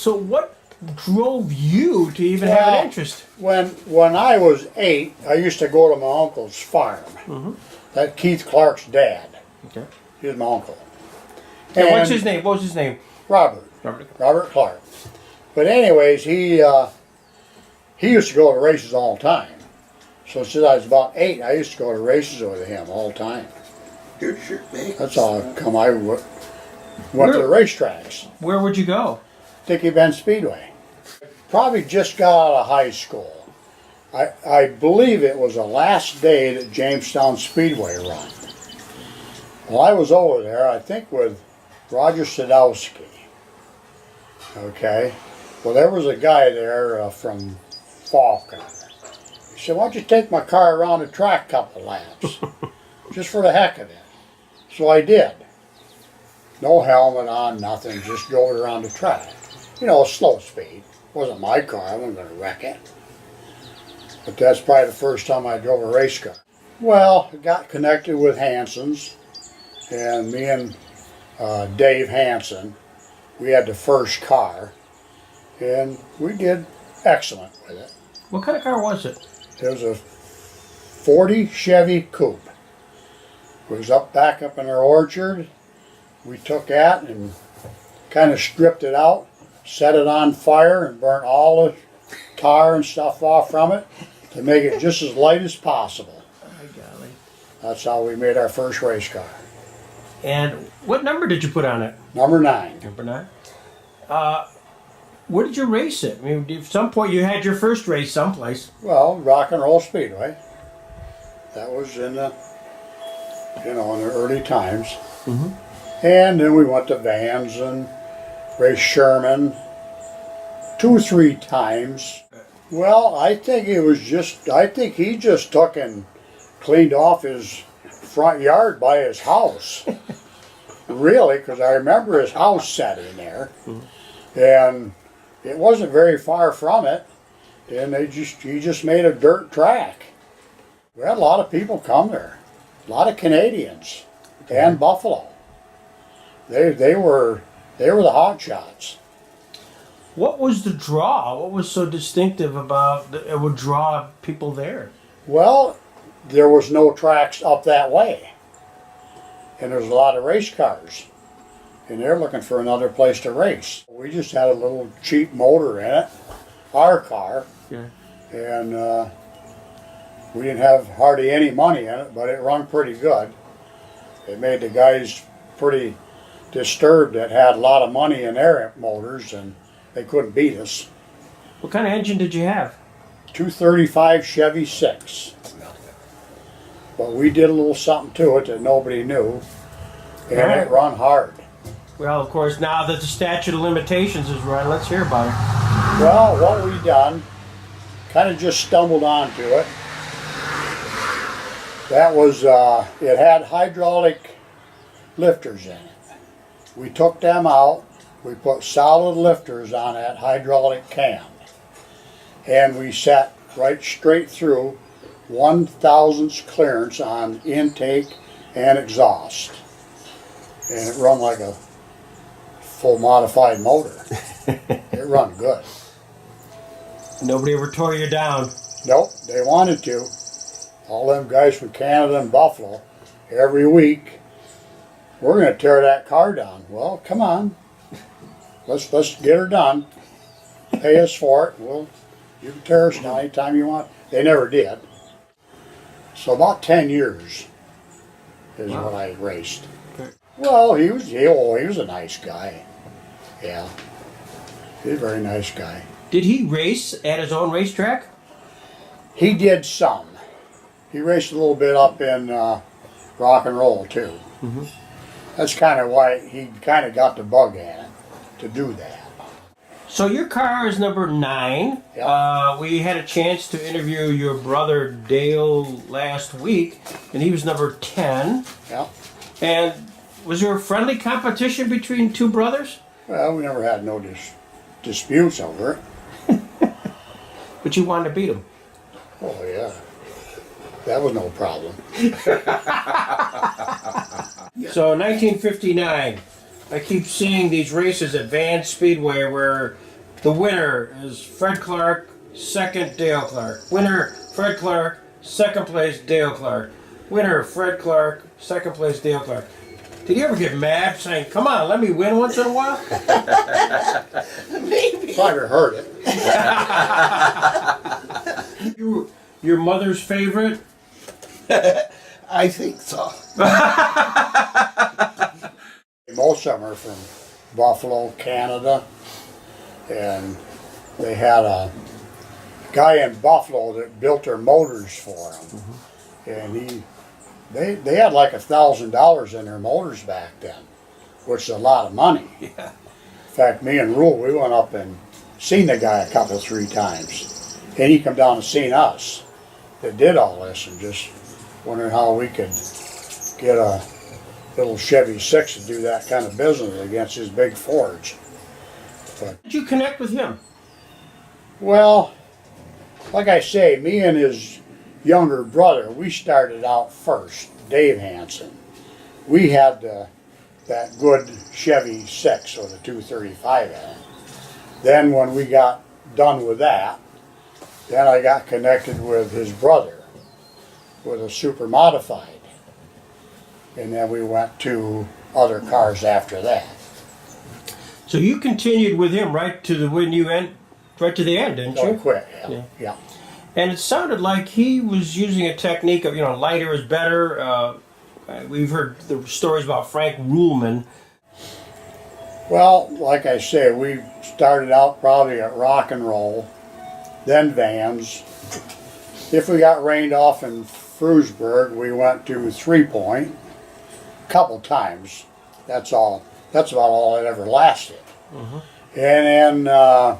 So what drove you to even have an interest? When I was 8, I used to go to my uncle's farm. That Keith Clark's dad. Okay. He was my uncle. And what's his name? What was his name? Robert. Robert. Robert Clark. But anyways, he used to go to races all the time. So since I was about 8, I used to go to races with him all the time. That's how come I went to the racetracks. Where would you go? Dickie Bend Speedway. Probably just got out of high school. I believe it was the last day that Jamestown Speedway run. Well, I was over there, I think with Roger Sadowski. Okay. Well, there was a guy there from Faulkner. He said, why don't you take my car around the track a couple laps? Just for the heck of it. So I did. No helmet on, nothing, just drove it around the track. You know, slow speed. Wasn't my car, I wasn't going to wreck it. But that's probably the first time I drove a race car. Well, I got connected with Hanson's, and me and Dave Hanson, we had the first car, and we did excellent with it. What kind of car was it? It was a 40 Chevy Coupe. It was back up in our orchard. We took that and kind of stripped it out, set it on fire, and burnt all the tar and stuff off from it to make it just as light as possible. Oh, golly. That's how we made our first race car. And what number did you put on it? Number 9. Number 9. Where did you race it? I mean, at some point you had your first race someplace. Well, Rock and Roll Speedway. That was in the, in the early times. And then we went to Vans and raced Sherman 2 or 3 times. Well, I think he just took and cleaned off his front yard by his house. Really, because I remember his house sitting there. And it wasn't very far from it. And he just made a dirt track. We had a lot of people come there. A lot of Canadians and Buffalo. They were the hot shots. What was the draw? What was so distinctive about it would draw people there? Well, there was no tracks up that way. And there's a lot of race cars. And they're looking for another place to race. We just had a little cheap motor in it, our car. Yeah. And we didn't have hardly any money in it, but it run pretty good. It made the guys pretty disturbed that had a lot of money in their motors, and they couldn't beat us. What kind of engine did you have? 235 Chevy 6. But we did a little something to it that nobody knew, and it run hard. Well, of course, now that the statute of limitations is run, let's hear about it. Well, what we done, kind of just stumbled onto it. That was, it had hydraulic lifters in it. We took them out, we put solid lifters on that hydraulic cam, and we set right straight through 1/1000th clearance on intake and exhaust. And it run like a full modified motor. It run good. Nobody ever tore you down. Nope, they wanted to. All them guys from Canada and Buffalo, every week, we're going to tear that car down. Well, come on. Let's get her done. Pay us for it. You can tear us down anytime you want. They never did. So about 10 years is what I raced. Okay. Well, he was a nice guy. Yeah. He's a very nice guy. Did he race at his own racetrack? He did some. He raced a little bit up in Rock and Roll too. That's kind of why he kind of got the bug in it to do that. So your car is number 9. Yep. We had a chance to interview your brother Dale last week, and he was number 10. Yeah. And was there a friendly competition between two brothers? Well, we never had no disputes over it. But you wanted to beat him. Oh yeah. That was no problem. So 1959, I keep seeing these races at Van Speedway where The winner is Fred Clark, second Dale Clark. Winner, Fred Clark, second place Dale Clark. Winner, Fred Clark, second place Dale Clark. Did you ever get mad saying, come on, let me win once in a while? Maybe. Probably heard it. Your mother's favorite? I think so. Most of them are from Buffalo, Canada, and they had a guy in Buffalo that built their motors for them, and they had like $1,000 in their motors back then, which is a lot of money. Yeah. In fact, me and Rule, we went up and seen the guy a couple, 3 times, and he come down and seen us that did all this, and just wondering how we could get a little Chevy 6 to do that kind of business against his big Fords. But, Did you connect with him? well, like I say, me and his younger brother, we started out first, Dave Hansen. We had that good Chevy 6 with a 235 in it. Then when we got done with that, then I got connected with his brother with a super modified. And then we went to other cars after that. So you continued with him right to the end, didn't So I you? quit, Yeah. yeah. And it sounded like he was using a technique of, lighter is better. We've heard the stories about Frank Ruhlman. Well, like I say, we started out probably at rock and roll, then vans. If we got rained off in Frewsburg, we went to 3 Point a couple times. That's all. That's about all it ever lasted. And then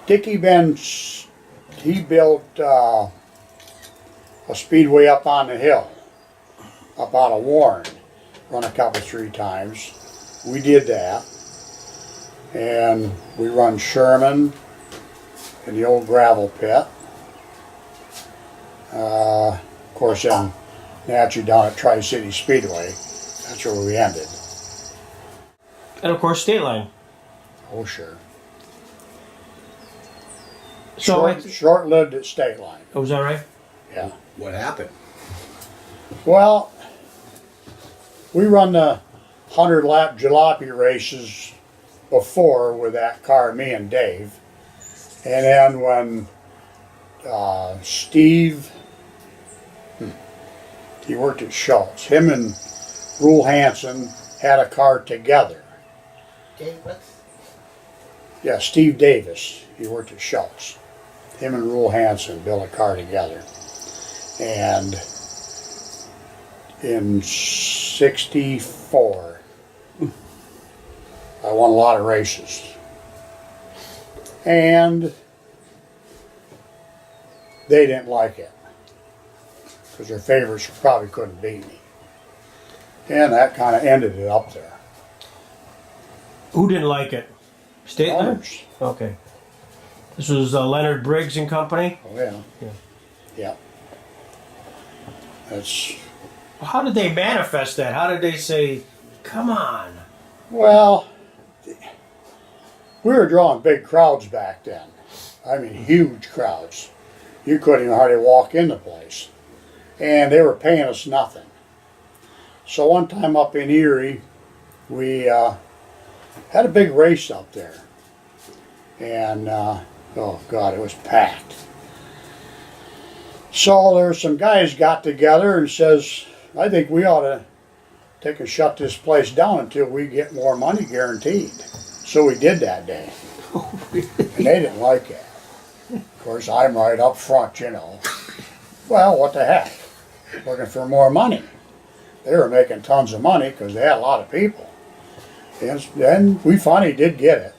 Dickie Benz, he built a speedway up on the hill, up out of Warren, run a couple, 3 times. We did that, and we run Sherman in the old gravel pit. Of course, then naturally down at Tri-City Speedway, that's where we ended. And of course, State Line. Oh, sure. So Short-lived at State Line. Oh, was that right? Yeah. What happened? Well, we run the 100-lap jalopy races before with that car, me and Dave. And then when Steve, he worked at Schultz. Him and Rule Hansen had a car together. Davis? Yeah, Steve Davis. He worked at Schultz. Him and Rule Hansen built a car together. And in '64, I won a lot of races. And they didn't like it, because their favorites probably couldn't beat me. And that kind of ended it up there. Who didn't like it? State Line? Owners. Okay. This was Leonard Briggs and Company? Oh, yeah. Yeah. Yeah. That's, How did they manifest that? How did they say, come on? well, we were drawing big crowds back then. I mean, huge crowds. You couldn't even hardly walk in the place. And they were paying us nothing. So one time up in Erie, we had a big race up there. And, oh God, it was packed. So there some guys got together and says, I think we ought to take and shut this place down until we get more money guaranteed. So we did that day. And they didn't like it. Of course, I'm right up front, Well, what the heck? Looking for more money. They were making tons of money because they had a lot of people. And then we finally did get it.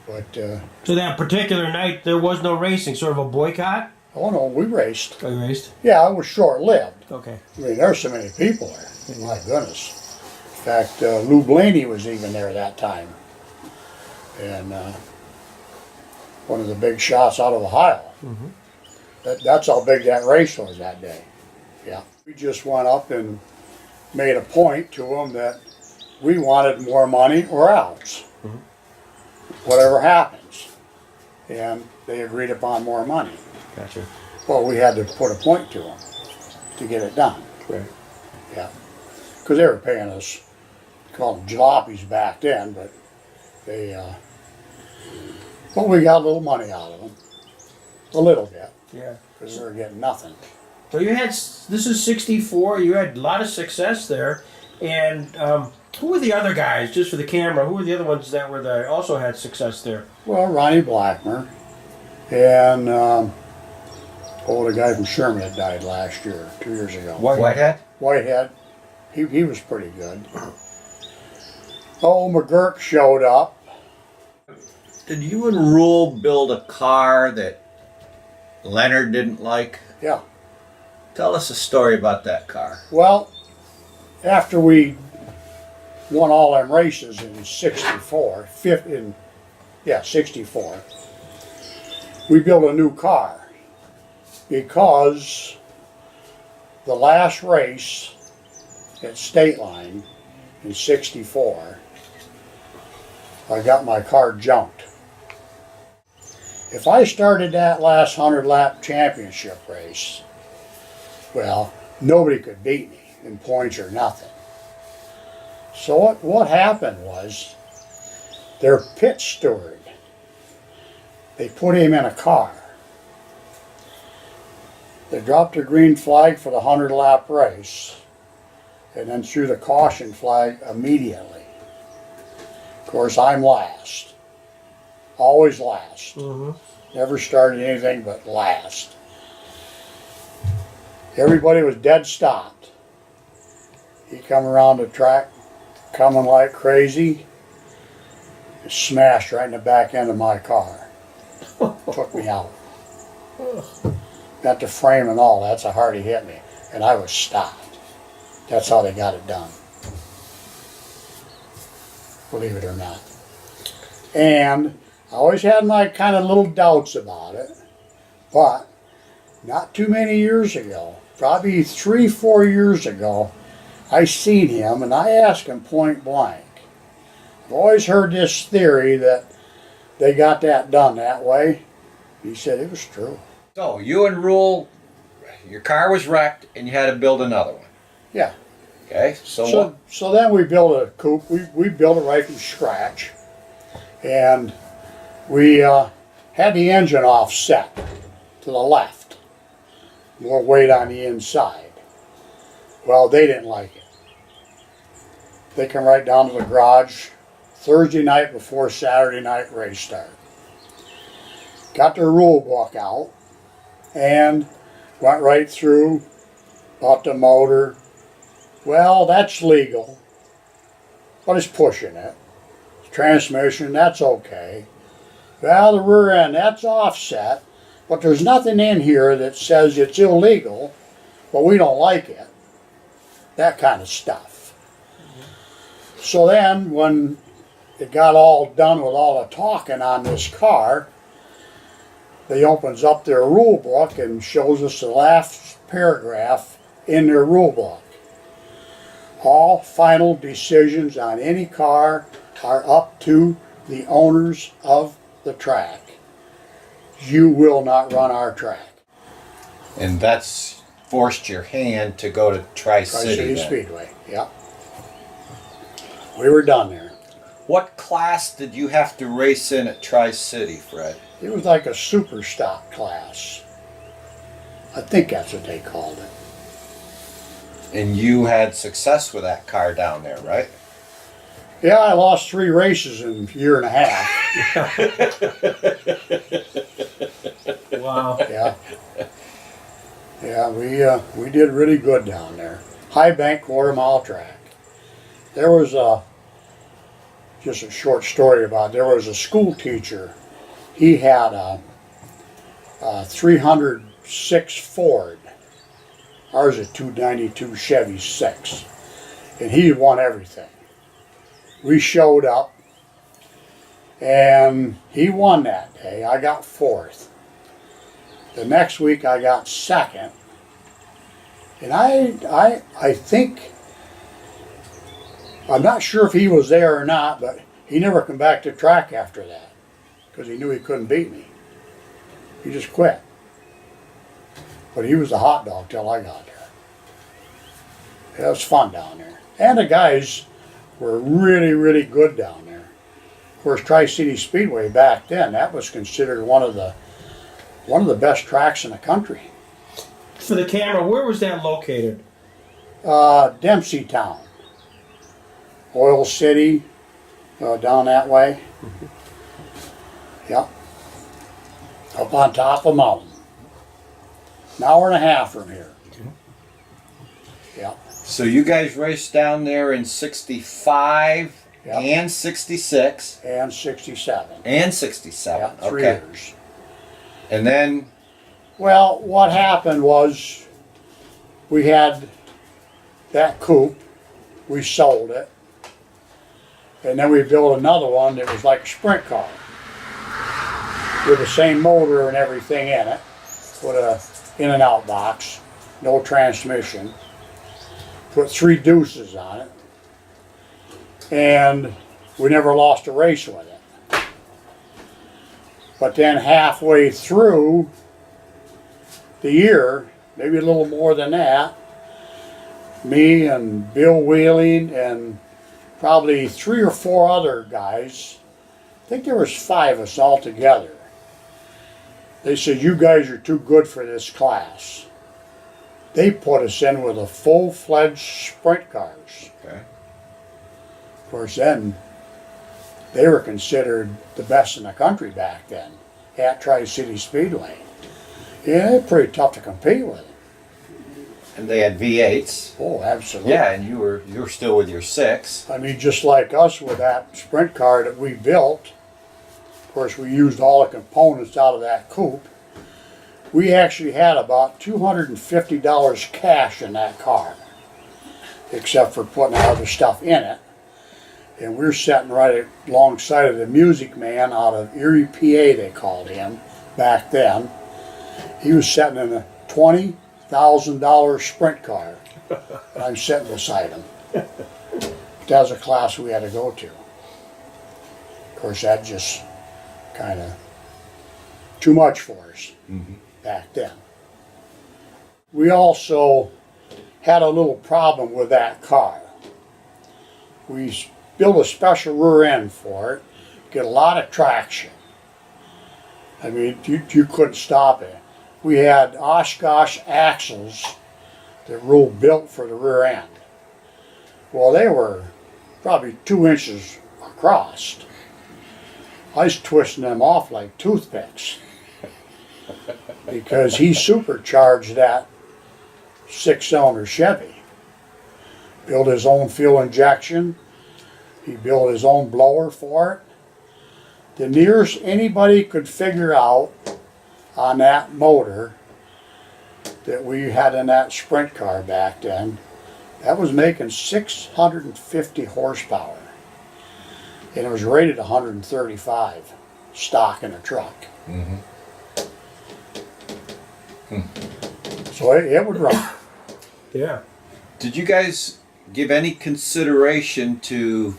But, So that particular night, there was no racing, sort of a boycott? oh no, we raced. Oh, you raced? Yeah, it was short-lived. Okay. I mean, there's so many people there. My goodness. In fact, Lou Blaney was even there that time. And one of the big shots out of Ohio. That's how big that race was that day. Yeah. We just went up and made a point to them that we wanted more money or else. whatever happens. And they agreed upon more money. Gotcha. Well, we had to put a point to them to get it done. Right. Yeah. Because they were paying us, called them jalopies back then, but but we got a little money out of them. A little bit, Yeah. because we were getting nothing. So you had, this is 64, you had a lot of success there. And who were the other guys, just for the camera, who were the other ones that were there, also had success there? Well, Ronnie Blackmer and, the guy from Sherman that died last year, 2 years ago. Whitehead? Whitehead, he was pretty good. Oh, McGurk showed up. Did you and Rule build a car that Leonard didn't like? Yeah. Tell us a story about that car. Well, after we won all them races in 64, 64, we built a new car because the last race at State Line in 64, I got my car junked. If I started that last 100-lap championship race, well, nobody could beat me in points or nothing. So what happened was, their pit steward, they put him in a car. They dropped the green flag for the 100-lap race, and then threw the caution flag immediately. Of course, I'm last. Always last. Never started anything but last. Everybody was dead stopped. He come around the track coming like crazy, smashed right in the back end of my car. Took me out. Got the frame and all, that's how hard he hit me. And I was stopped. That's how they got it done. Believe it or not. And I always had my kind of little doubts about it, but not too many years ago, probably 3-4 years ago, I seen him and I asked him point blank. I've always heard this theory that they got that done that way. He said it was true. So you and Rule, your car was wrecked and you had to build another one. Yeah. Okay, so what? So then we built a coupe. We built it right from scratch. And we had the engine offset to the left. More weight on the inside. Well, they didn't like it. They come right down to the garage Thursday night before Saturday night race start. Got their rule book out and went right through, bought the motor. Well, that's legal, but it's pushing it. Transmission, that's okay. Well, the rear end, that's offset, but there's nothing in here that says it's illegal, but we don't like it. That kind of stuff. So then, when it got all done with all the talking on this car, they opens up their rule book and shows us the last paragraph in their rule book. All final decisions on any car are up to the owners of the track. You will not run our track. And that's forced your hand to go to Tri-City Tri-City then. Speedway, yeah. We were done there. What class did you have to race in at Tri-City, Fred? It was like a super stock class. I think that's what they called it. And you had success with that car down there, right? Yeah, I lost 3 races in a year and a half. Wow. Yeah. Yeah, we did really good down there. High bank quarter-mile track. There was just a short story about it. There was a school teacher. He had a 306 Ford. Ours is a 292 Chevy 6. And he won everything. We showed up and he won that day. I got 4th. The next week I got 2nd. And I think, I'm not sure if he was there or not, but He never come back to track after that because he knew he couldn't beat me. He just quit. But he was a hot dog till I got there. It was fun down there. And the guys were really, really good down there. Of course, Tri-City Speedway back then, that was considered one of the best tracks in the country. For the camera, where was that located? Dempsey Town. Oil City, down that way. Yep. Up on top of a mountain. An hour and a half from here. Yep. So you guys raced down there in 65 Yep. and 66 And 67. and 67. Yeah, 3 Okay. years. And then, Well, what happened was we had that coupe, we sold it, and then we built another one that was like a sprint car with the same motor and everything in it, with a in and out box, no transmission, put 3 deuces on it, and we never lost a race with it. But then halfway through the year, maybe a little more than that, me and Bill Wheeling and probably 3 or 4 other guys, I think there was 5 of us all together. They said, you guys are too good for this class. They put us in with a full-fledged sprint cars. okay. Of course, then they were considered the best in the country back then at Tri-City Speedway. Yeah, they're pretty tough to compete with. And they had V8s. Oh, absolutely. Yeah, and you were still with your 6. I mean, just like us with that sprint car that we built, of course, we used all the components out of that coupe. We actually had about $250 cash in that car, except for putting other stuff in it. And we're sitting right alongside of the Music Man out of Erie, PA, they called him back then. He was sitting in a $20,000 sprint car. And I'm sitting beside him. That was a class we had to go to. Of course, that just kind of too much for us back then. We also had a little problem with that car. We built a special rear end for it, get a lot of traction. I mean, you couldn't stop it. We had Oshkosh axles that were built for the rear end. Well, they were probably 2 inches across. I was twisting them off like toothpicks because he supercharged that 6-cylinder Chevy. Built his own fuel injection. He built his own blower for it. The nearest anybody could figure out on that motor that we had in that sprint car back then, that was making 650 horsepower. And it was rated 135 stock in a truck. So it would run. Yeah. Did you guys give any consideration to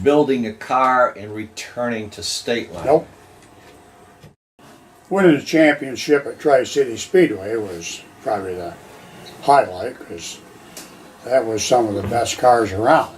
building a car and returning to State Line? Nope. Winning the championship at Tri-City Speedway was probably the highlight because that was some of the best cars around.